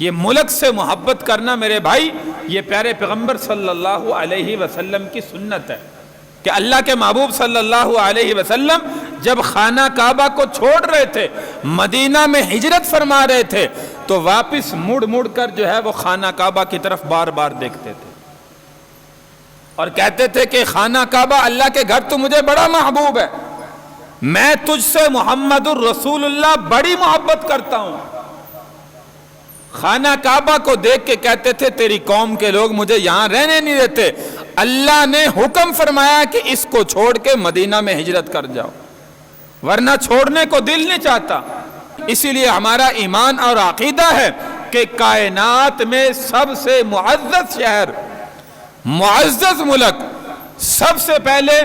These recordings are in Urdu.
یہ ملک سے محبت کرنا میرے بھائی، یہ پیارے پیغمبر صلی اللہ علیہ وسلم کی سنت ہے کہ اللہ کے محبوب صلی اللہ علیہ وسلم جب خانہ کعبہ کو چھوڑ رہے تھے، مدینہ میں ہجرت فرما رہے تھے، تو واپس مڑ مڑ کر جو ہے وہ خانہ کعبہ کی طرف بار بار دیکھتے تھے اور کہتے تھے کہ خانہ کعبہ، اللہ کے گھر تو مجھے بڑا محبوب ہے، میں تجھ سے محمد الرسول اللہ بڑی محبت کرتا ہوں۔ خانہ کعبہ کو دیکھ کے کہتے تھے تیری قوم کے لوگ مجھے یہاں رہنے نہیں دیتے، اللہ نے حکم فرمایا کہ اس کو چھوڑ کے مدینہ میں ہجرت کر جاؤ، ورنہ چھوڑنے کو دل نہیں چاہتا۔ اسی لیے ہمارا ایمان اور عقیدہ ہے کہ کائنات میں سب سے معزز شہر، معزز ملک، سب سے پہلے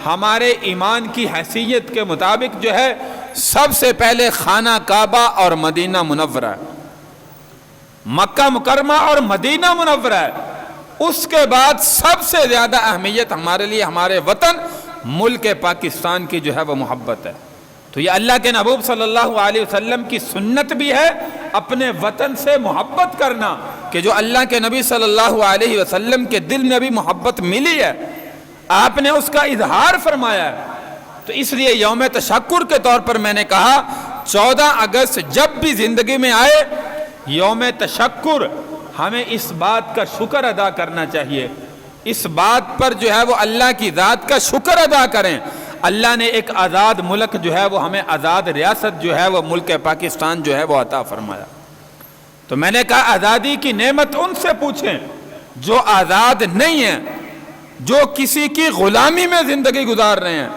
ہمارے ایمان کی حیثیت کے مطابق جو ہے سب سے پہلے خانہ کعبہ اور مدینہ منورہ ہے، مکہ مکرمہ اور مدینہ منورہ ہے۔ اس کے بعد سب سے زیادہ اہمیت ہمارے لیے ہمارے وطن ملک پاکستان کی جو ہے وہ محبت ہے۔ تو یہ اللہ کے محبوب صلی اللہ علیہ وسلم کی سنت بھی ہے اپنے وطن سے محبت کرنا، کہ جو اللہ کے نبی صلی اللہ علیہ وسلم کے دل میں بھی محبت ملی ہے، آپ نے اس کا اظہار فرمایا ہے۔ تو اس لیے یوم تشکر کے طور پر میں نے کہا 14 اگست جب بھی زندگی میں آئے، یوم تشکر ہمیں اس بات کا شکر ادا کرنا چاہیے، اس بات پر جو ہے وہ اللہ کی ذات کا شکر ادا کریں۔ اللہ نے ایک آزاد ملک جو ہے وہ ہمیں آزاد ریاست جو ہے وہ ملک پاکستان جو ہے وہ عطا فرمایا۔ تو میں نے کہا آزادی کی نعمت ان سے پوچھیں جو آزاد نہیں ہیں، جو کسی کی غلامی میں زندگی گزار رہے ہیں۔